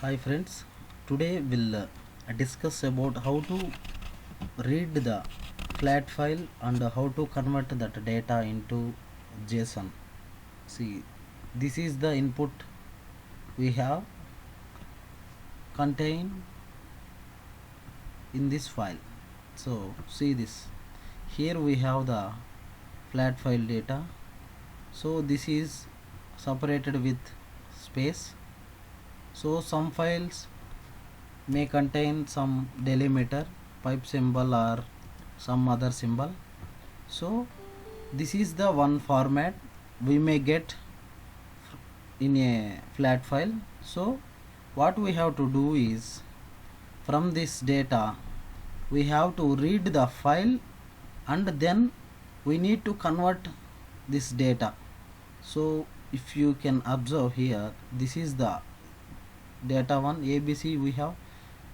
Hi friends, today we'll discuss about how to read the flat file and how to convert that data into JSON. See, this is the input we have contained in this file. So see this. Here we have the flat file data. So this is separated with space. So some files may contain some delimiter, pipe symbol or some other symbol. So this is the one format we may get in a flat file. So what we have to do is, from this data we have to read the file and then we need to convert this data. So if you can observe here, this is the data 1 ABC we have,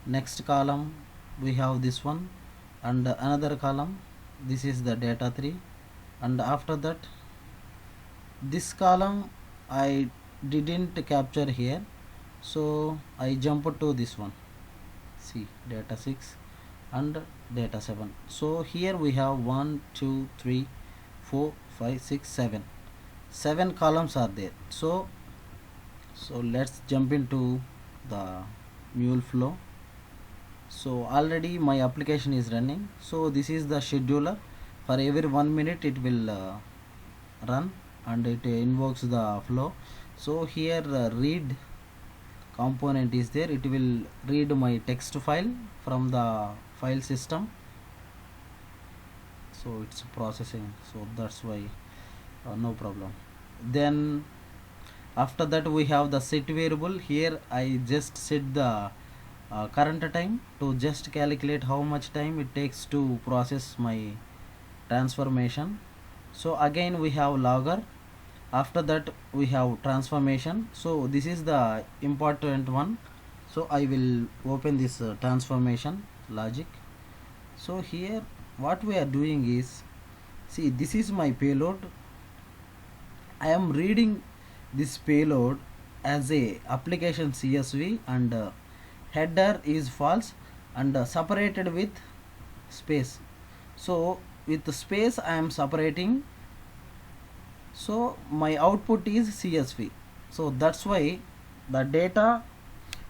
next column we have this one, and another column this is the data 3, and after that this column I didn't capture here, so I jump to this one. See, data 6 and data 7. So here we have 1 2 3 4 5 6 7 7 columns are there. So let's jump into the MuleFlow. So already my application is running. So this is the scheduler. For every 1 minute it will run and it invokes the flow. So here read component is there. It will read my text file from the file system. So it's processing. So that's why no problem. Then after that we have the set variable. Here I just set the current time to just calculate how much time it takes to process my transformation. So again we have logger, after that we have transformation. So this is the important one. So I will open this transformation logic. So here what we are doing is, see, this is my payload. I am reading this payload as a application CSV, and header is false and separated with space. So with the space I am separating, so my output is CSV. So that's why the data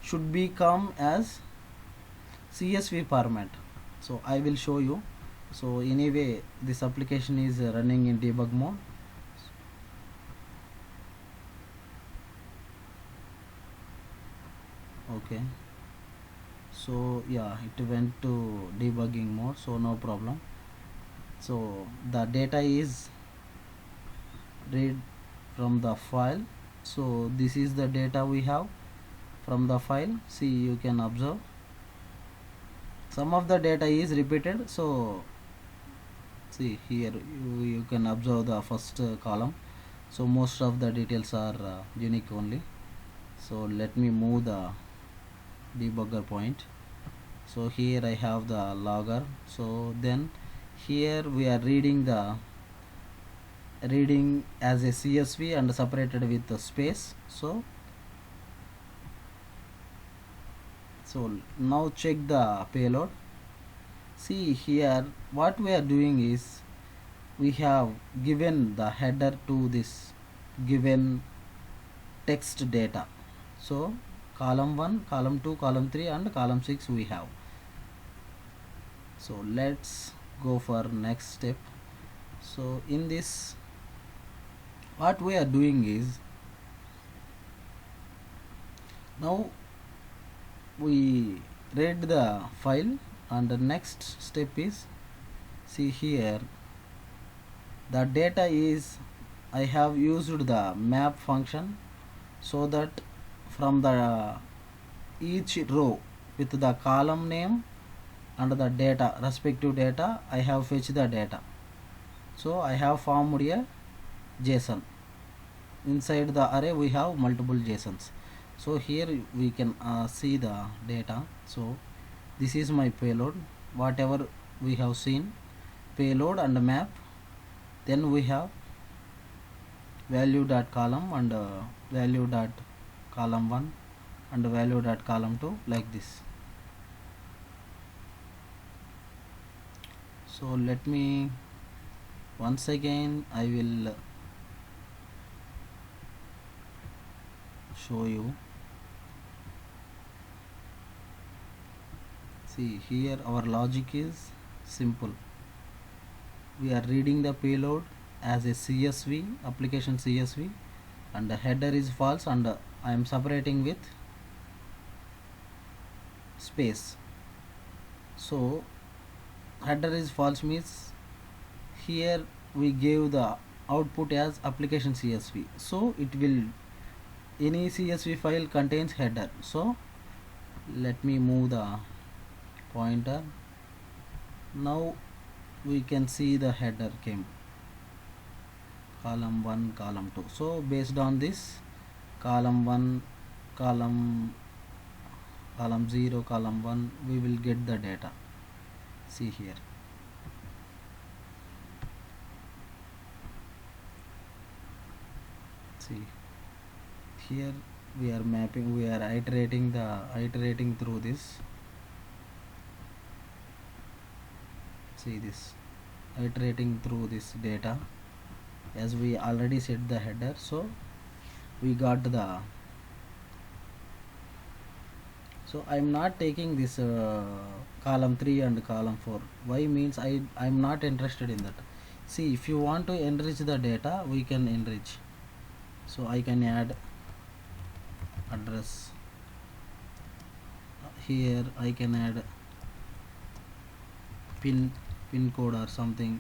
should become as CSV format. So I will show you. So anyway this application is running in debug mode. Okay, so yeah, it went to debugging mode, so no problem. So the data is read from the file. So this is the data we have from the file. See, you can observe some of the data is repeated. So see here, you can observe the first column. So most of the details are unique only. So let me move the debugger point. So here I have the logger. So then here we are reading as a CSV and separated with the space. So now check the payload. See here, what we are doing is, we have given the header to this given text data. So column 1, column 2, column 3 and column 6 we have. So let's go for next step. So in this, what we are doing is, now we read the file, and the next step is, see here, the data is, I have used the map function, so that from the each row with the column name and the data, respective data, I have fetched the data. So I have formed a JSON. Inside the array we have multiple JSONs. So here we can see the data. So this is my payload, whatever we have seen, payload and map. Then we have value dot column and value dot column 1 and value dot column 2 like this. So let me once again I will show you. See here our logic is simple. We are reading the payload as a CSV, application CSV, and the header is false, and I am separating with space. So header is false means here we gave the output as application CSV, so it will, any CSV file contains header. So let me move the pointer. Now we can see the header came column 1 column 2. So based on this column 1 column 0 column 1 we will get the data. See here, see here we are mapping, we are iterating through this. See this, iterating through this data as we already set the header. So we got the, so I'm not taking this column 3 and column 4. Why means I'm not interested in that. See, if you want to enrich the data, we can enrich. So I can add address here, I can add pin code or something,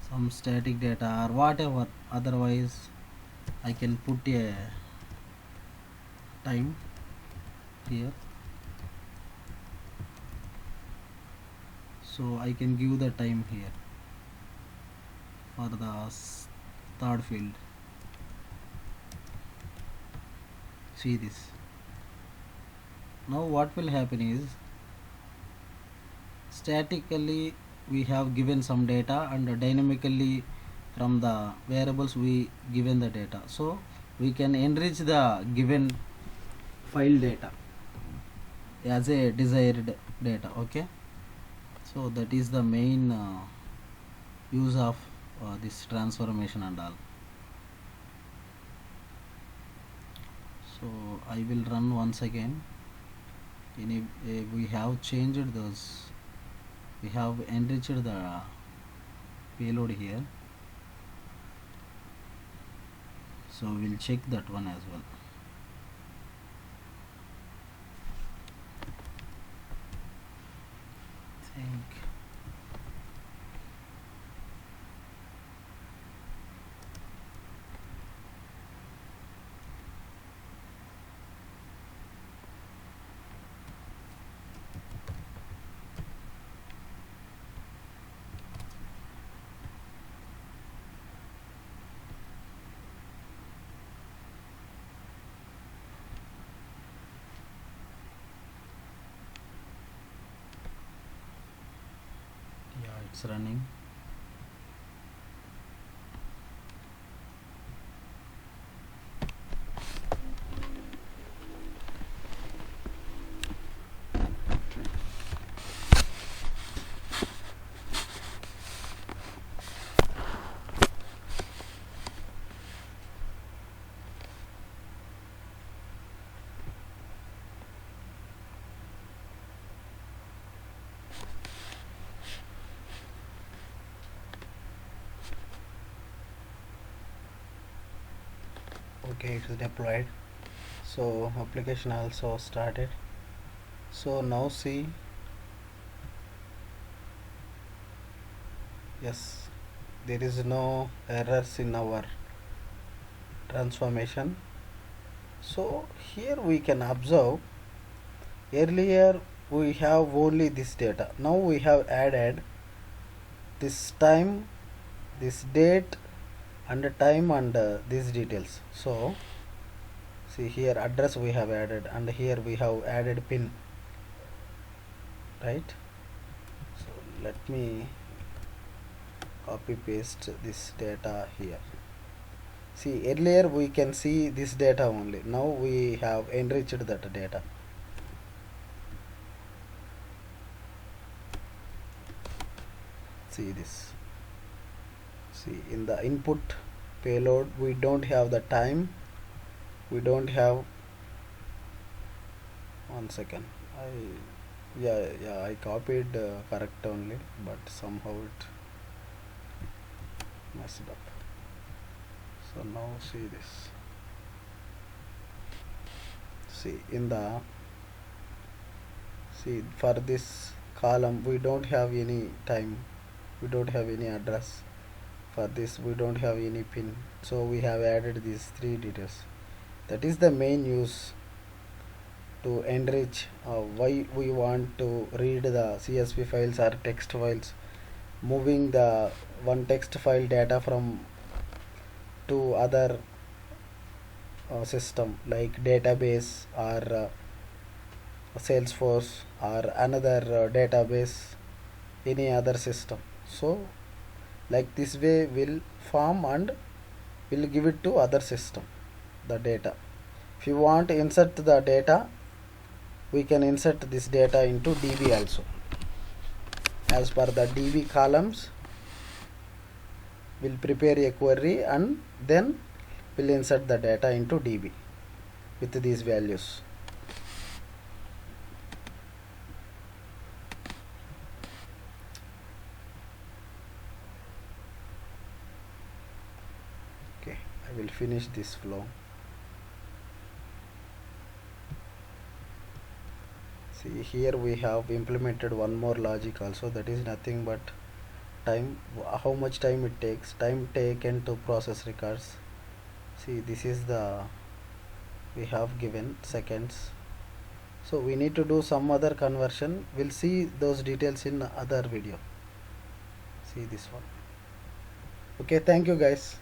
some static data or whatever. Otherwise I can put a time here, so I can give the time here for the third field. See this. Now what will happen is, statically we have given some data and dynamically from the variables we given the data, so we can enrich the given file data as a desired data. Okay, so that is the main use of this transformation and all. So I will run once again. We have changed those, we have enriched the payload here, so we'll check that one as well. Think. Yeah, it's running. Okay, it is deployed. So application also started. So now see, yes, there is no errors in our transformation. So here we can observe, earlier we have only this data, now we have added this time, this date and time and these details. So see here, address we have added and here we have added pin, right? So let me copy paste this data here. See, earlier we can see this data only. Now we have enriched that data. See this. See, in the input payload we don't have the time, we don't have, one second, I copied correct only, but somehow it messed up. So now see this. See, in the, see, for this column we don't have any time, we don't have any address. For this we don't have any pin, so we have added these three details. That is the main use to enrich. Why we want to read the CSV files or text files, moving the one text file data from to other system like database or Salesforce or another database, any other system. So like this way will form and will give it to other system the data. If you want to insert the data, we can insert this data into DB also. As per the DB columns, we'll prepare a query and then we'll insert the data into DB with these values. Okay, I will finish this flow. See, here we have implemented one more logic also, that is nothing but time, how much time it takes, time taken to process records. See, this is the, we have given seconds, so we need to do some other conversion. We'll see those details in other video. See this one. Okay, thank you guys.